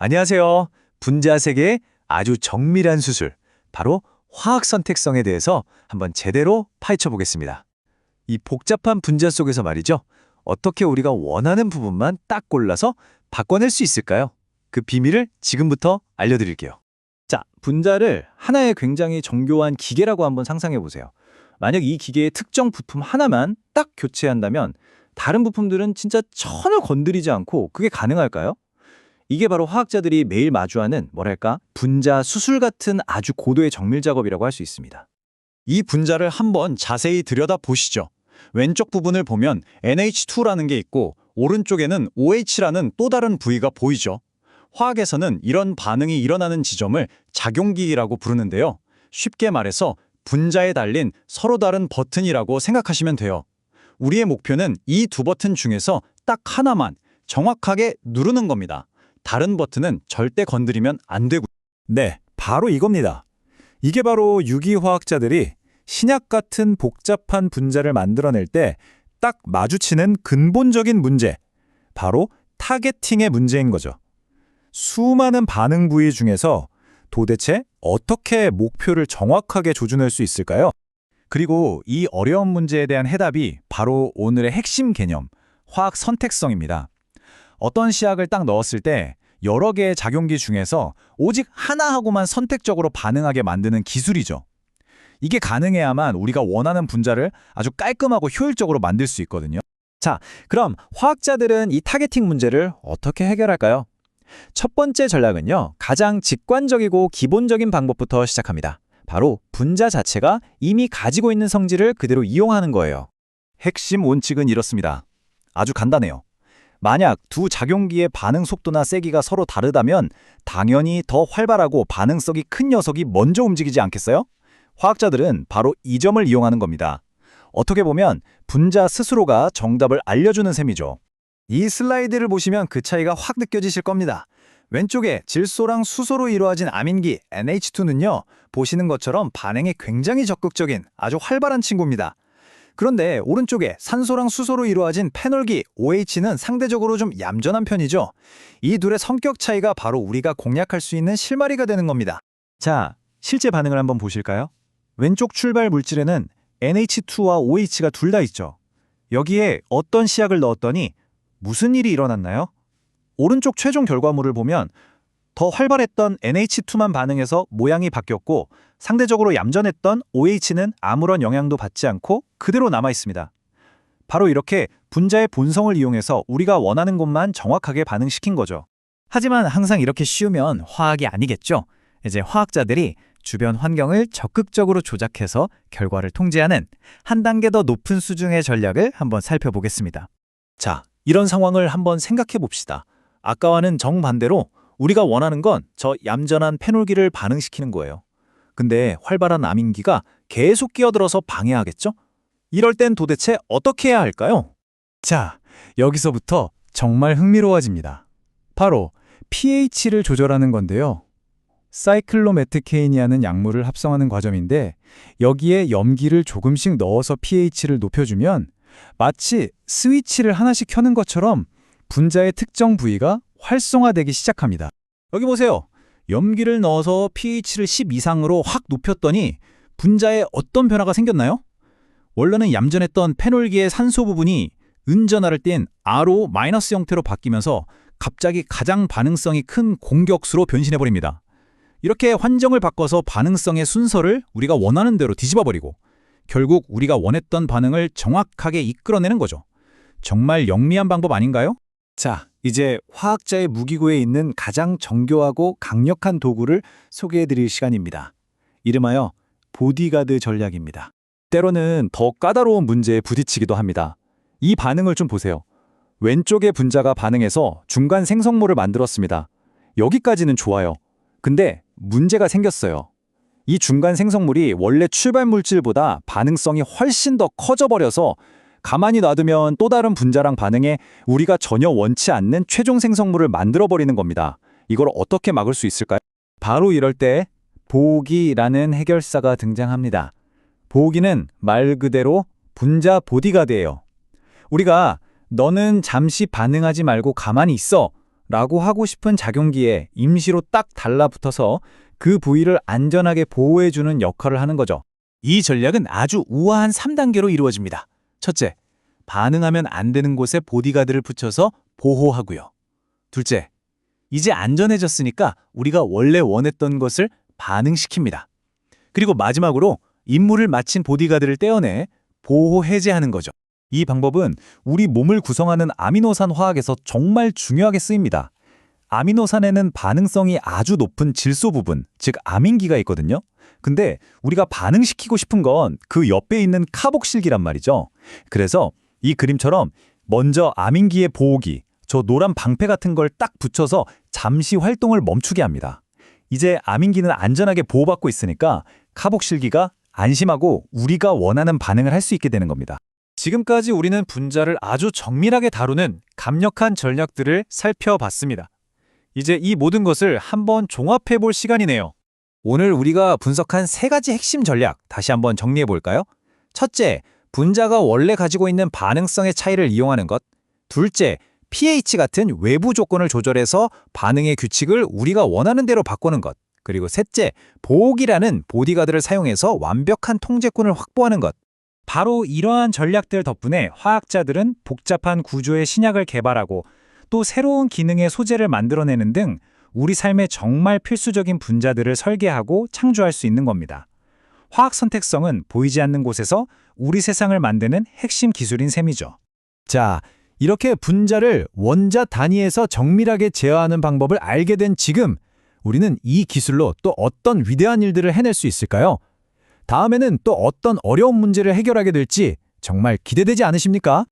안녕하세요. 분자 세계의 아주 정밀한 수술, 바로 화학 선택성에 대해서 한번 제대로 파헤쳐 보겠습니다. 이 복잡한 분자 속에서 말이죠. 어떻게 우리가 원하는 부분만 딱 골라서 바꿔낼 수 있을까요? 그 비밀을 지금부터 알려드릴게요. 자, 분자를 하나의 굉장히 정교한 기계라고 한번 상상해 보세요. 만약 이 기계의 특정 부품 하나만 딱 교체한다면 다른 부품들은 진짜 전혀 건드리지 않고 그게 가능할까요? 이게 바로 화학자들이 매일 마주하는 뭐랄까 분자 수술 같은 아주 고도의 정밀 작업이라고 할 수 있습니다. 이 분자를 한번 자세히 들여다 보시죠. 왼쪽 부분을 보면 NH2라는 게 있고 오른쪽에는 OH라는 또 다른 부위가 보이죠. 화학에서는 이런 반응이 일어나는 지점을 작용기라고 부르는데요. 쉽게 말해서 분자에 달린 서로 다른 버튼이라고 생각하시면 돼요. 우리의 목표는 이 두 버튼 중에서 딱 하나만 정확하게 누르는 겁니다. 다른 버튼은 절대 건드리면 안 되고. 네, 바로 이겁니다. 이게 바로 유기화학자들이 신약 같은 복잡한 분자를 만들어낼 때 딱 마주치는 근본적인 문제, 바로 타겟팅의 문제인 거죠. 수많은 반응 부위 중에서 도대체 어떻게 목표를 정확하게 조준할 수 있을까요? 그리고 이 어려운 문제에 대한 해답이 바로 오늘의 핵심 개념, 화학 선택성입니다. 어떤 시약을 딱 넣었을 때 여러 개의 작용기 중에서 오직 하나하고만 선택적으로 반응하게 만드는 기술이죠. 이게 가능해야만 우리가 원하는 분자를 아주 깔끔하고 효율적으로 만들 수 있거든요. 자, 그럼 화학자들은 이 타겟팅 문제를 어떻게 해결할까요? 첫 번째 전략은요, 가장 직관적이고 기본적인 방법부터 시작합니다. 바로 분자 자체가 이미 가지고 있는 성질을 그대로 이용하는 거예요. 핵심 원칙은 이렇습니다. 아주 간단해요. 만약 두 작용기의 반응 속도나 세기가 서로 다르다면 당연히 더 활발하고 반응성이 큰 녀석이 먼저 움직이지 않겠어요? 화학자들은 바로 이 점을 이용하는 겁니다. 어떻게 보면 분자 스스로가 정답을 알려주는 셈이죠. 이 슬라이드를 보시면 그 차이가 확 느껴지실 겁니다. 왼쪽에 질소랑 수소로 이루어진 아민기 NH2는요, 보시는 것처럼 반응에 굉장히 적극적인 아주 활발한 친구입니다. 그런데 오른쪽에 산소랑 수소로 이루어진 페놀기 OH는 상대적으로 좀 얌전한 편이죠. 이 둘의 성격 차이가 바로 우리가 공략할 수 있는 실마리가 되는 겁니다. 자, 실제 반응을 한번 보실까요? 왼쪽 출발 물질에는 NH2와 OH가 둘 다 있죠. 여기에 어떤 시약을 넣었더니 무슨 일이 일어났나요? 오른쪽 최종 결과물을 보면 더 활발했던 NH2만 반응해서 모양이 바뀌었고 상대적으로 얌전했던 OH는 아무런 영향도 받지 않고 그대로 남아 있습니다. 바로 이렇게 분자의 본성을 이용해서 우리가 원하는 곳만 정확하게 반응시킨 거죠. 하지만 항상 이렇게 쉬우면 화학이 아니겠죠. 이제 화학자들이 주변 환경을 적극적으로 조작해서 결과를 통제하는 한 단계 더 높은 수준의 전략을 한번 살펴보겠습니다. 자, 이런 상황을 한번 생각해 봅시다. 아까와는 정반대로 우리가 원하는 건 저 얌전한 페놀기를 반응시키는 거예요. 근데 활발한 아민기가 계속 끼어들어서 방해하겠죠? 이럴 땐 도대체 어떻게 해야 할까요? 자, 여기서부터 정말 흥미로워집니다. 바로 pH를 조절하는 건데요. 사이클로메트케인이라는 약물을 합성하는 과정인데 여기에 염기를 조금씩 넣어서 pH를 높여주면 마치 스위치를 하나씩 켜는 것처럼 분자의 특정 부위가 활성화되기 시작합니다. 여기 보세요. 염기를 넣어서 pH를 10 이상으로 확 높였더니 분자에 어떤 변화가 생겼나요? 원래는 얌전했던 페놀기의 산소 부분이 은전하를 띤 RO- 형태로 바뀌면서 갑자기 가장 반응성이 큰 공격수로 변신해버립니다. 이렇게 환경을 바꿔서 반응성의 순서를 우리가 원하는 대로 뒤집어버리고 결국 우리가 원했던 반응을 정확하게 이끌어내는 거죠. 정말 영리한 방법 아닌가요? 자, 이제 화학자의 무기고에 있는 가장 정교하고 강력한 도구를 소개해드릴 시간입니다. 이름하여 보디가드 전략입니다. 때로는 더 까다로운 문제에 부딪히기도 합니다. 이 반응을 좀 보세요. 왼쪽의 분자가 반응해서 중간 생성물을 만들었습니다. 여기까지는 좋아요. 근데 문제가 생겼어요. 이 중간 생성물이 원래 출발 물질보다 반응성이 훨씬 더 커져버려서 가만히 놔두면 또 다른 분자랑 반응해 우리가 전혀 원치 않는 최종 생성물을 만들어버리는 겁니다. 이걸 어떻게 막을 수 있을까요? 바로 이럴 때 보기라는 해결사가 등장합니다. 보기는 말 그대로 분자 보디가드예요. 우리가 너는 잠시 반응하지 말고 가만히 있어 라고 하고 싶은 작용기에 임시로 딱 달라붙어서 그 부위를 안전하게 보호해주는 역할을 하는 거죠. 이 전략은 아주 우아한 3단계로 이루어집니다. 첫째, 반응하면 안 되는 곳에 보디가드를 붙여서 보호하고요. 둘째, 이제 안전해졌으니까 우리가 원래 원했던 것을 반응시킵니다. 그리고 마지막으로 임무를 마친 보디가드를 떼어내 보호 해제하는 거죠. 이 방법은 우리 몸을 구성하는 아미노산 화학에서 정말 중요하게 쓰입니다. 아미노산에는 반응성이 아주 높은 질소 부분, 즉 아민기가 있거든요. 근데 우리가 반응시키고 싶은 건 그 옆에 있는 카복실기란 말이죠. 그래서 이 그림처럼 먼저 아민기의 보호기, 저 노란 방패 같은 걸 딱 붙여서 잠시 활동을 멈추게 합니다. 이제 아민기는 안전하게 보호받고 있으니까 카복실기가 안심하고 우리가 원하는 반응을 할 수 있게 되는 겁니다. 지금까지 우리는 분자를 아주 정밀하게 다루는 강력한 전략들을 살펴봤습니다. 이제 이 모든 것을 한번 종합해 볼 시간이네요. 오늘 우리가 분석한 3가지 핵심 전략 다시 한번 정리해 볼까요? 첫째, 분자가 원래 가지고 있는 반응성의 차이를 이용하는 것. 둘째, pH 같은 외부 조건을 조절해서 반응의 규칙을 우리가 원하는 대로 바꾸는 것. 그리고 셋째, 보호기라는 보디가드를 사용해서 완벽한 통제권을 확보하는 것. 바로 이러한 전략들 덕분에 화학자들은 복잡한 구조의 신약을 개발하고 또 새로운 기능의 소재를 만들어내는 등 우리 삶에 정말 필수적인 분자들을 설계하고 창조할 수 있는 겁니다. 화학 선택성은 보이지 않는 곳에서 우리 세상을 만드는 핵심 기술인 셈이죠. 자, 이렇게 분자를 원자 단위에서 정밀하게 제어하는 방법을 알게 된 지금, 우리는 이 기술로 또 어떤 위대한 일들을 해낼 수 있을까요? 다음에는 또 어떤 어려운 문제를 해결하게 될지 정말 기대되지 않으십니까?